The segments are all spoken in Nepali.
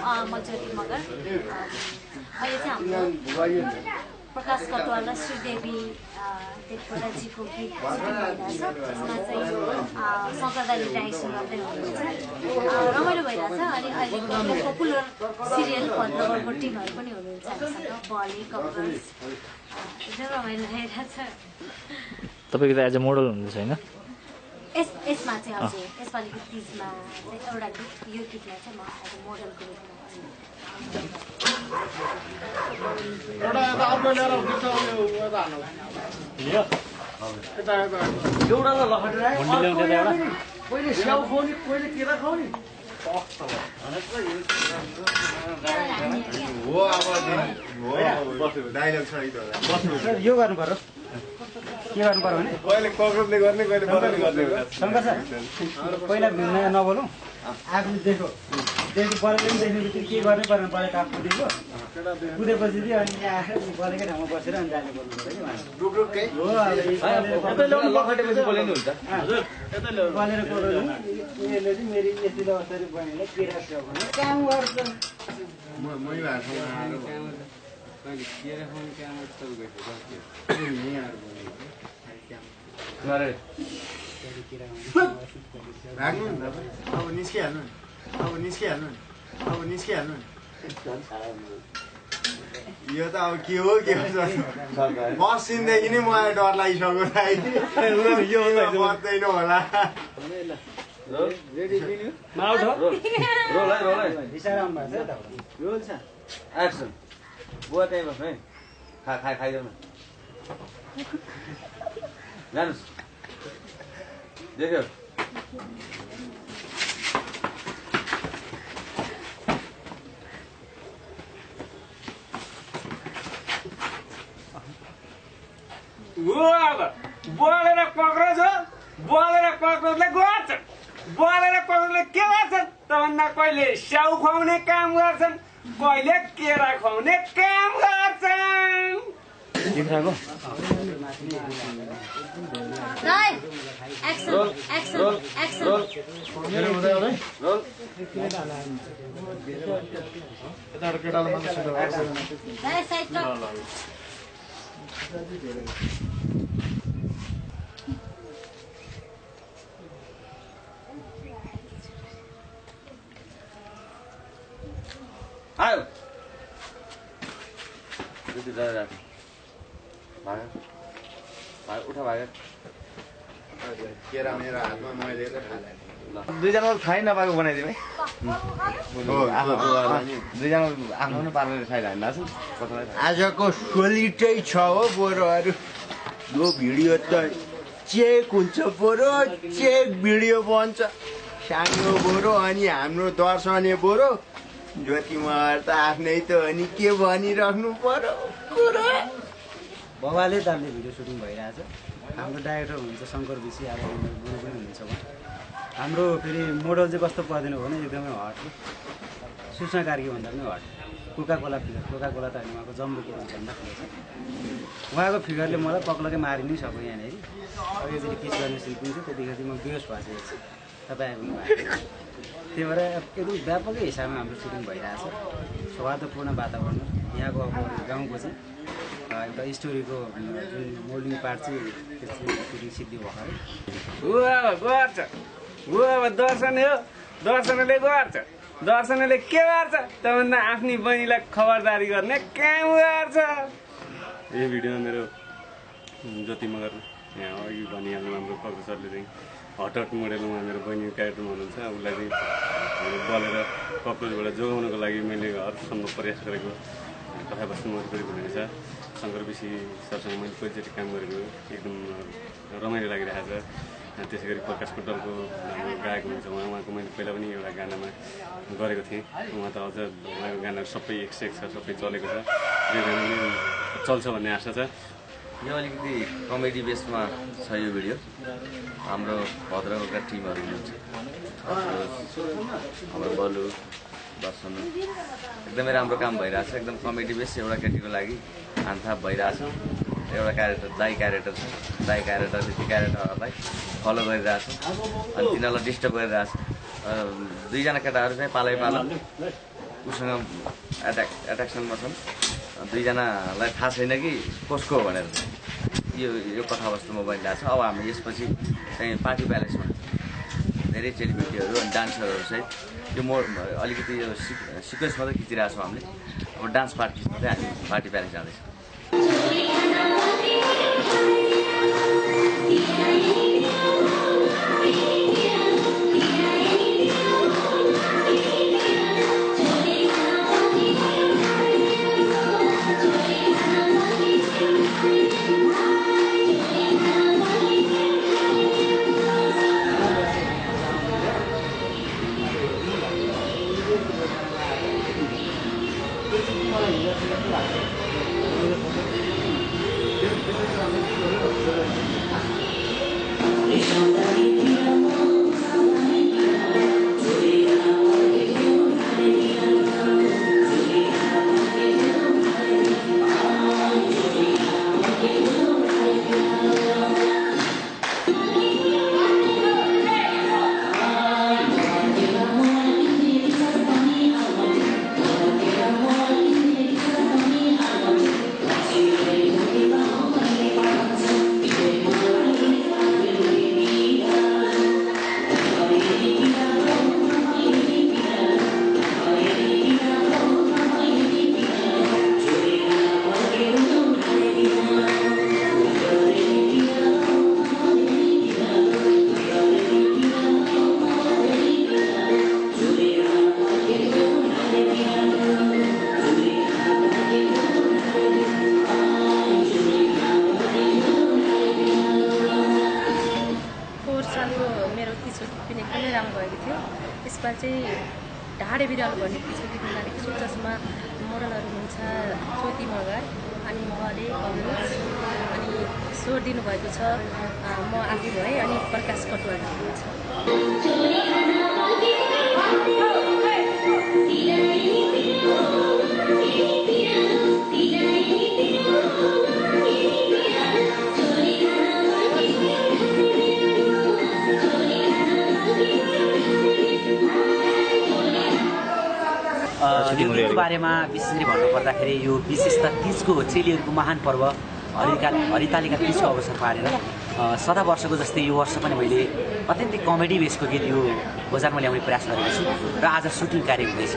म ज्योति मगर अहिले चाहिँ हाम्रो प्रकाश कटवाल र श्रीदेवी देवकोटाजीको गीत सुटिङ भइरहेछ जसमा चाहिँ शङ्कर दाइले डाइरेक्सन गर्दै हुनुहुन्छ रमाइलो भइरहेछ अनि अहिलेको पपुलर सिरियल भद्रगढको टिमहरू पनि हुनुहुन्छ हामीसँग बली कपल्स एकदम रमाइलो भइरहेछ तपाईको त एज अ मोडल हुनुहुन्छ हैन यसमा चाहिँ हजुर यसपालिको तीजमा चाहिँ एउटा गीत यो गीतमा चाहिँ म एज अ मोडलको रूपमा यो गर्नु पर्यो के गर्नु पर्यो भने कहिले कक्रोचले गर्ने कहिले बराले गर्ने शङ्कर सर पहिला नबोलौँ आफूले देख्यो बलेले पनि देख्ने बित्तिकै के गर्नै परेन बलेको आफू कुदेको कुदेपछि चाहिँ अनि आएर बलेकै ठाउँमा बसेर अनि जाने बोल्नु पर्छ कि बलेर कोर्यो भने यसले चाहिँ मेरो यति अवसर बनेर केरा भने काम गर्छ अब निस्किहाल्नु यो त अब के हो बसिनदेखि नै मलाई डर लागिसक्यो बस्दैन होला बुवा त्यहीँ बस्नु है खाइदेऊ न जानुहोस् देख्यो बोलेर कक्रोचले गर्छ बोलेर कक्रोचले के गर्छन् त भन्दा कहिले स्याउ खुवाउने काम गर्छन् कहिले केरा खुवाउने काम गर्छन् आयो उठा भाग केरा मेरो हातमा मैले दुईजना खाइ नपाएको बनाइदिउँ है दुईजना आफ्नो नै पारेर खाइरहनु आजको सोलिटै छ हो बोरोहरू यो भिडियो त चेक हुन्छ बोरो चेक भिडियो बन्छ सानो बोरो अनि हाम्रो दर्शने बोरो ज्योति मगर त आफ्नै त अनि के भनिराख्नु पर्यो बाबाले तालले भिडियो सुटिङ भइरहेछ हाम्रो डाइरेक्टर हुनुहुन्छ शङ्कर विषी अब गुरु पनि हुनुहुन्छ हाम्रो फेरि मोडल चाहिँ कस्तो पर्दैन हो भने एकदमै हट सूचना कार्की भन्दा पनि hot Coca Cola figure Coca Cola त हामी उहाँको जम्बुको भन्दा ठुलो छ उहाँको फिगरले मलाई पक्लकै मारि नै सक्यो यहाँनिर अब यसरी किस गर्ने सिन पनि थियो त्यतिखेर चाहिँ म बेहोस भइसकेको छु तपाईँ आइपुग्नु भएको त्यही भएर एकदम व्यापकै हिसाबमा हाम्रो सुटिङ भइरहेछ सौहार्दपूर्ण वातावरण यहाँको अब गाउँको चाहिँ एउटा स्टोरीको जुन मोल्डिङ पार्ट चाहिँ त्यसको सुटिङ सिद्धि भएको अब दर्शनले गर्छ दर्शनले के गर्छ त भन्दा आफ्नी बहिनीलाई खबरदारी गर्ने काम गर्छ यो भिडियोमा मेरो ज्योति मगर यहाँ अघि भनिहाल्नु हाम्रो कक्रोच सरले चाहिँ हट मोडेलमा मेरो बहिनी क्यारेक्टरमा हुनुहुन्छ उसलाई चाहिँ बलेर कक्रोचबाट जोगाउनको लागि मैले हरसम्म प्रयास गरेको कथावस्तु मजबुरी हुनेछ शङ्कर विषी सरसँग मैले पहिलोचोटि काम गरेको एकदम रमाइलो लागिरहेको छ त्यसै गरी प्रकाश कटवालको गायक हुनुहुन्छ उहाँको मैले पहिला पनि एउटा गानामा गरेको थिएँ उहाँ त अझ उहाँको गानाहरू सबै एक से एक छ सबै चलेको छ यो गाना पनि चल्छ भन्ने आशा छ यो अलिकति कमेडी बेसमा छ यो भिडियो हाम्रो भद्रकका टिमहरू हुनुहुन्छ हाम्रो बलु दर्शन एकदमै राम्रो काम भइरहेछ एकदम कमेडी बेस एउटा केटीको लागि हानथाप भइरहेछ एउटा क्यारेक्टर दाई क्यारेक्टर छ दाई क्यारेक्टरले त्यो क्यारेक्टरहरूलाई फलो गरिरहेछ अनि तिनीहरूलाई डिस्टर्ब गरिरहेछ दुईजना केटाहरू चाहिँ पालै पालो उसँग एट्र्याक्सनमा छन्। दुईजनालाई थाहा छैन कि कसको हो भनेर यो कथावस्तुमा बनिरहेको छ। अब हामी यसपछि चाहिँ पार्टी प्यालेसमा धेरै चेलीबेटीहरू अनि डान्सरहरू सहित यो अलिकति यो सिक्वेन्स मात्रै खिचिरहेको छौँ हामीले। अब डान्स पार्टीमा चाहिँ हामी पार्टी प्यालेस जाँदैछौँ। यसमा चाहिँ ढाडे बिरालो भन्ने किसिमको गीत गाएको छु जसमा मोडलहरू हुनुहुन्छ ज्योति मगर अनि भले कमलेश अनि स्वर दिनुभएको छ म आफै भएँ अनि प्रकाश कटुवाल हुनुहुन्छ। यो गीतको बारेमा विशेष गरी भन्नुपर्दाखेरि यो विशेषता तीजको चेलीहरूको महान पर्व हरितालिका तीजको अवसर पारेर सदा वर्षको जस्तै यो वर्ष पनि मैले अत्यन्तै कमेडी बेसको गीत यो बजारमा ल्याउने प्रयास गरेको छु र आज सुटिङ कार्य हुँदैछ।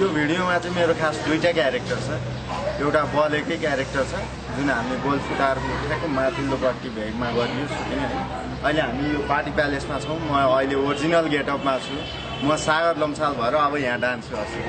भिडियोमा चाहिँ मेरो खास दुईटा क्यारेक्टर छ। एउटा बलेकै क्यारेक्टर छ जुन हामी गोलफुटार ठ्याक्कै माथिल्लोपट्टि भेगमा गरियो सुटिङ है। अहिले हामी यो पार्टी प्यालेसमा छौँ। म अहिले ओरिजिनल गेटअपमा छु। म सागर लम्साल भएर अब यहाँ डान्स गर्छु।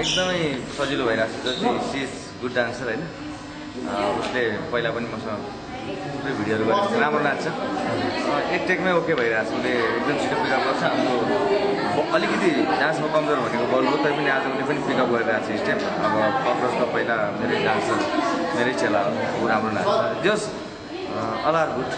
एकदमै सजिलो भइरहेको छ जस्तै सी इज गुड डान्सर होइन उसले पहिला पनि मसँग थुप्रै भिडियोहरू गरेको छ राम्रो नाच्छ एक टेकमै ओके भइरहेको छ उसले एकदम छिटो पिकअप गर्छ हाम्रो अलिकति डान्समा कमजोर भनेको बल हो तैपनि आज उसले पनि पिकअप गरिरहेको छ स्टेप अब कक्रोच त पहिला मेरै डान्सर मेरै चेला हो ऊ राम्रो नाच्छ जस अल आर गुड